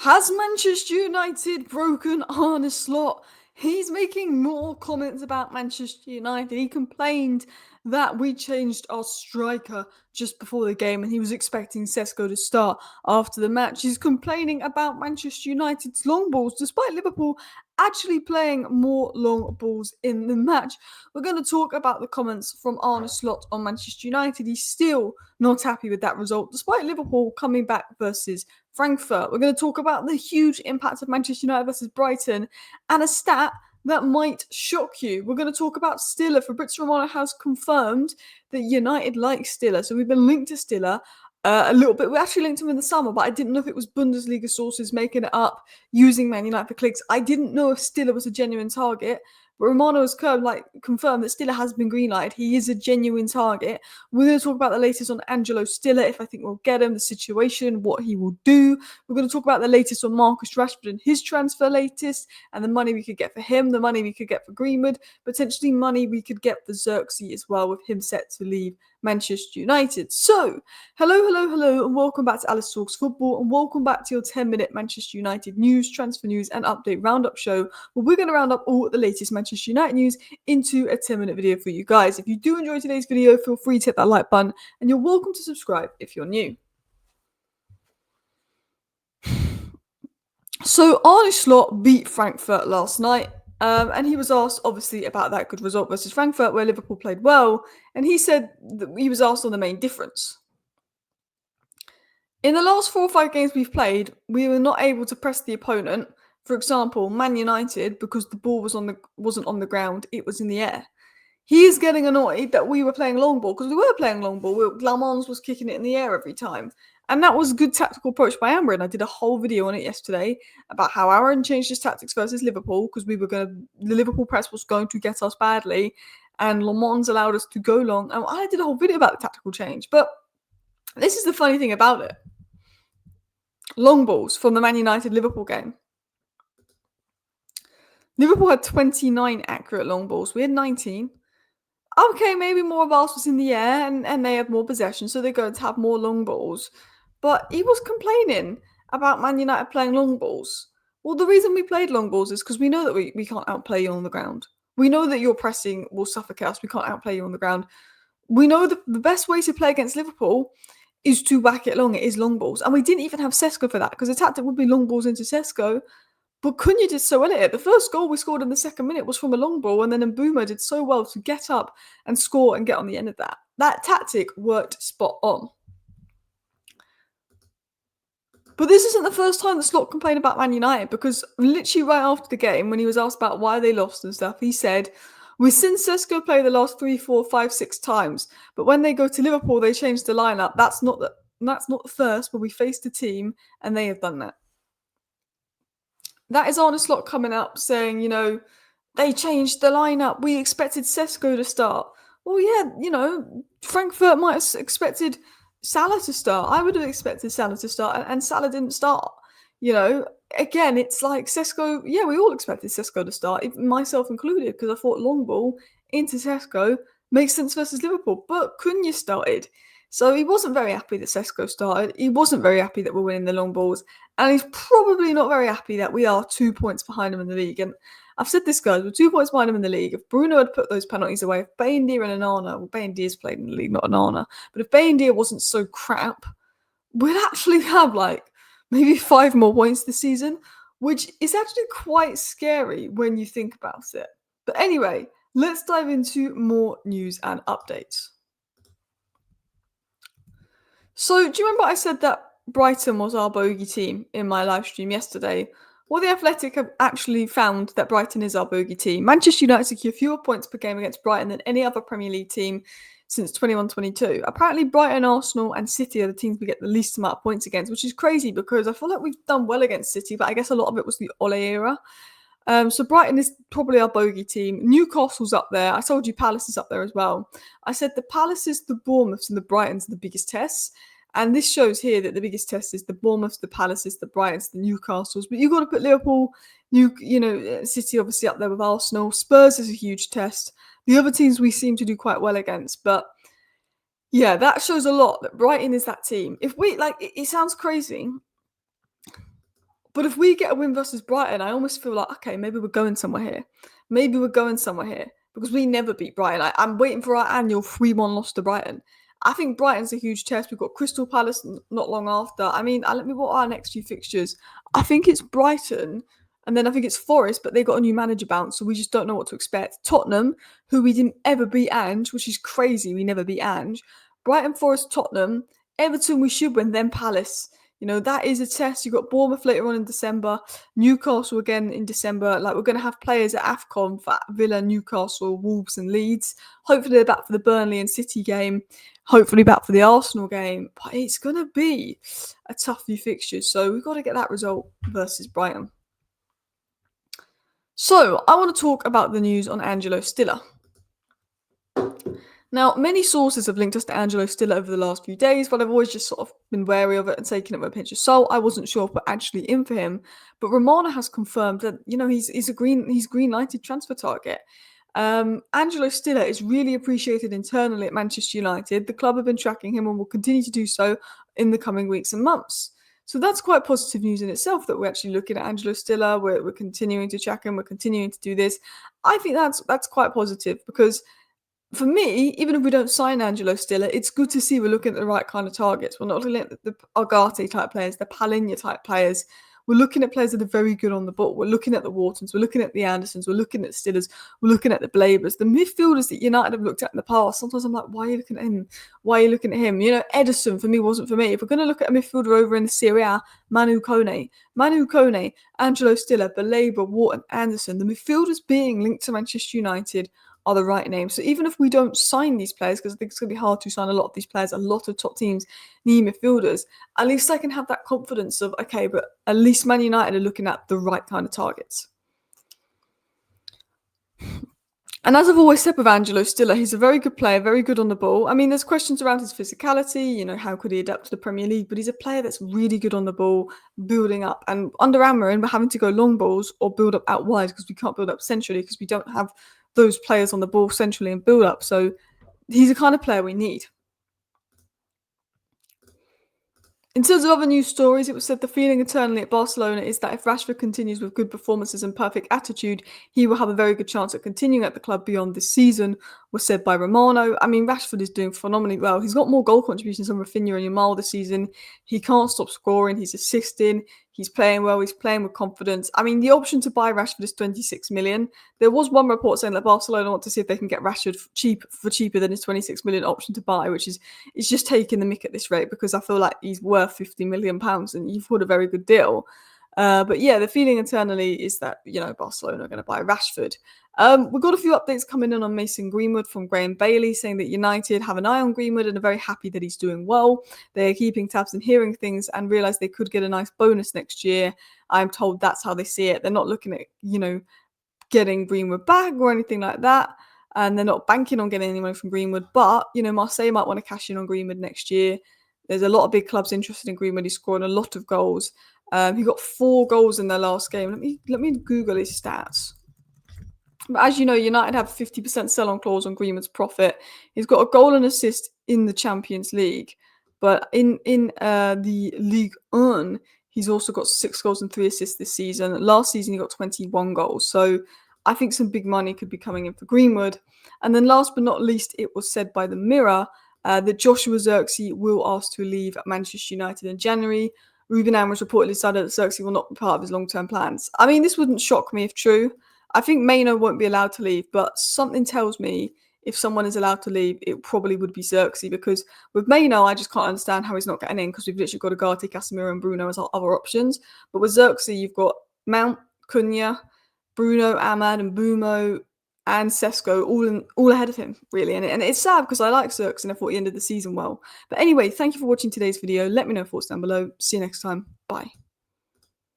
Has Manchester United broken Arne Slot? He's making more comments about Manchester United. He complained that we changed our striker just before the game and he was expecting Sesko to start after the match. He's complaining about Manchester United's long balls despite Liverpool actually playing more long balls in the match. We're going to talk about the comments from Arne Slot on Manchester United. He's still not happy with that result despite Liverpool coming back versus Frankfurt. We're going to talk about the huge impact of Manchester United versus Brighton and a stat that might shock you. We're going to talk about Stiller. Fabrizio Romano has confirmed that United like Stiller. So we've been linked to Stiller a little bit. We actually linked him in the summer, but I didn't know if it was Bundesliga sources making it up using Man United for clicks. I didn't know if Stiller was a genuine target. But Romano has confirmed that Stiller has been greenlighted. He is a genuine target. We're going to talk about the latest on Angelo Stiller, if I think we'll get him, the situation, what he will do. We're going to talk about the latest on Marcus Rashford and his transfer latest, and the money we could get for him, the money we could get for Greenwood, potentially money we could get for Xerxes as well, with him set to leave Manchester United. So, hello, and welcome back to Alice Talks Football, and welcome back to your 10-minute Manchester United news, transfer news, and update roundup show, where we're going to round up all the latest Manchester United news into a 10-minute video for you guys. If you do enjoy today's video, feel free to hit that like button, and you're welcome to subscribe if you're new. So Arne Slot beat Frankfurt last night, and he was asked, obviously, about that good result versus Frankfurt, where Liverpool played well, and he said that he was asked on the main difference. In the last 4 or 5 games we've played, we were not able to press the opponent. For example, Man United, because the ball wasn't on the ground, it was in the air. He is getting annoyed that we were playing long ball, because we were playing long ball. Lamons was kicking it in the air every time. And that was a good tactical approach by Amorim. I did a whole video on it yesterday about how Amorim changed his tactics versus Liverpool, because the Liverpool press was going to get us badly, and Lamons allowed us to go long. And I did a whole video about the tactical change. But this is the funny thing about it. Long balls from the Man United Liverpool game. Liverpool had 29 accurate long balls. We had 19. Okay, maybe more of ours was in the air and they had more possession, so they're going to have more long balls. But he was complaining about Man United playing long balls. Well, the reason we played long balls is because we know that we can't outplay you on the ground. We know that your pressing will suffocate us. We can't outplay you on the ground. We know the best way to play against Liverpool is to whack it long. It is long balls. And we didn't even have Sesko for that, because the tactic would be long balls into Sesko. But Cunha did so well at it. The first goal we scored in the second minute was from a long ball, and then Mbeumo did so well to get up and score and get on the end of that. That tactic worked spot on. But this isn't the first time that Slot complained about Man United, because literally right after the game, when he was asked about why they lost and stuff, he said, "We've seen Sesko play the last 3, 4, 5, 6 times, but when they go to Liverpool, they change the lineup. That's not the first, but we faced a team and they have done that." That is Arne Slot coming up saying, they changed the lineup. We expected Sesko to start. Well, yeah, Frankfurt might have expected Salah to start. I would have expected Salah to start, and Salah didn't start. Again, it's like Sesko. Yeah, we all expected Sesko to start, even myself included, because I thought long ball into Sesko makes sense versus Liverpool. But Cunha started. So he wasn't very happy that Sesko started. He wasn't very happy that we're winning the long balls. And he's probably not very happy that we are 2 points behind him in the league. And I've said this, guys, we're 2 points behind him in the league. If Bruno had put those penalties away, if Bayendier and Onana, well, Bayendiers played in the league, not Onana, but if Bayendier wasn't so crap, we'd actually have maybe 5 more points this season, which is actually quite scary when you think about it. But anyway, let's dive into more news and updates. So, do you remember I said that Brighton was our bogey team in my live stream yesterday? Well, The Athletic have actually found that Brighton is our bogey team. Manchester United secure fewer points per game against Brighton than any other Premier League team since 21-22. Apparently, Brighton, Arsenal and City are the teams we get the least amount of points against, which is crazy because I feel like we've done well against City, but I guess a lot of it was the Ole era. So Brighton is probably our bogey team. Newcastle's up there. I told you Palace is up there as well. I said the Palaces, the Bournemouths and the Brightons are the biggest tests. And this shows here that the biggest test is the Bournemouths, the Palaces, the Brightons, the Newcastles. But you've got to put Liverpool, City obviously up there with Arsenal. Spurs is a huge test. The other teams we seem to do quite well against. But yeah, that shows a lot that Brighton is that team. If we, it sounds crazy, But if we get a win versus Brighton, I almost feel like, okay, maybe we're going somewhere here. Maybe we're going somewhere here because we never beat Brighton. I'm waiting for our annual 3-1 loss to Brighton. I think Brighton's a huge test. We've got Crystal Palace not long after. I mean, let me what are our next few fixtures? I think it's Brighton and then I think it's Forest, but they got a new manager bounce, so we just don't know what to expect. Tottenham, who we didn't ever beat Ange, which is crazy. We never beat Ange. Brighton, Forest, Tottenham, Everton, we should win. Then Palace. You know, that is a test. You've got Bournemouth later on in December, Newcastle again in December. Like, we're going to have players at AFCON for Villa, Newcastle, Wolves, and Leeds. Hopefully, they're back for the Burnley and City game. Hopefully, back for the Arsenal game. But it's going to be a tough few fixtures. So, we've got to get that result versus Brighton. So, I want to talk about the news on Angelo Stiller. Now, many sources have linked us to Angelo Stiller over the last few days, but I've always just sort of been wary of it and taken it with a pinch of salt. I wasn't sure if we're actually in for him, but Romano has confirmed that he's green-lighted transfer target. Angelo Stiller is really appreciated internally at Manchester United. The club have been tracking him and will continue to do so in the coming weeks and months. So that's quite positive news in itself that we're actually looking at Angelo Stiller. We're continuing to track him. We're continuing to do this. I think that's quite positive because for me, even if we don't sign Angelo Stiller, it's good to see we're looking at the right kind of targets. We're not looking at the Agate type players, the Palhinha type players. We're looking at players that are very good on the ball. We're looking at the Whartons. We're looking at the Andersons. We're looking at the Stillers. We're looking at the Blabers. The midfielders that United have looked at in the past, sometimes I'm like, why are you looking at him? Why are you looking at him? You know, Edison for me wasn't for me. If we're going to look at a midfielder over in the Serie A, Manu Kone, Angelo Stiller, Baleba, Wharton, Anderson, the midfielders being linked to Manchester United are the right names. So even if we don't sign these players, because I think it's going to be hard to sign a lot of these players, a lot of top teams need midfielders, at least I can have that confidence of, okay, but at least Man United are looking at the right kind of targets. And as I've always said with Angelo Stiller, he's a very good player, very good on the ball. I mean, there's questions around his physicality, you know, how could he adapt to the Premier League? But he's a player that's really good on the ball, building up. And under Amorim, we're having to go long balls or build up out wide because we can't build up centrally because we don't have those players on the ball centrally and build up. So he's the kind of player we need. In terms of other news stories, it was said the feeling internally at Barcelona is that if Rashford continues with good performances and perfect attitude, he will have a very good chance at continuing at the club beyond this season, was said by Romano. I mean, Rashford is doing phenomenally well. He's got more goal contributions than Rafinha and Yamal this season. He can't stop scoring. He's assisting. He's playing well. He's playing with confidence. I mean, the option to buy Rashford is 26 million. There was one report saying that Barcelona want to see if they can get Rashford cheaper than his 26 million option to buy, which is just taking the mick at this rate because I feel like he's worth 50 million pounds and you've got a very good deal. But yeah, the feeling internally is that, you know, Barcelona are going to buy Rashford. We've got a few updates coming in on Mason Greenwood from Graham Bailey saying that United have an eye on Greenwood and are very happy that he's doing well. They're keeping tabs and hearing things and realise they could get a nice bonus next year. I'm told that's how they see it. They're not looking at, you know, getting Greenwood back or anything like that. And they're not banking on getting any money from Greenwood. But, you know, Marseille might want to cash in on Greenwood next year. There's a lot of big clubs interested in Greenwood. He's scoring a lot of goals. He got 4 goals in their last game. Let me Google his stats. But as you know, United have a 50% sell-on clause on Greenwood's profit. He's got a goal and assist in the Champions League. But in the Ligue 1, he's also got 6 goals and 3 assists this season. Last season, he got 21 goals. So I think some big money could be coming in for Greenwood. And then last but not least, it was said by the Mirror that Joshua Zirkzee will ask to leave Manchester United in January. Ruben Amorim reportedly decided that Zirkzee will not be part of his long-term plans. I mean, this wouldn't shock me if true. I think Maino won't be allowed to leave, but something tells me if someone is allowed to leave, it probably would be Zirkzee because with Maino, I just can't understand how he's not getting in because we've literally got Agate, Casemiro and Bruno as our other options. But with Zirkzee, you've got Mount, Cunha, Bruno, Ahmad and Bumo and Sesko all ahead of him, really. And it's sad because I like Zirkzee and I thought he ended the season well. But anyway, thank you for watching today's video. Let me know your thoughts down below. See you next time. Bye.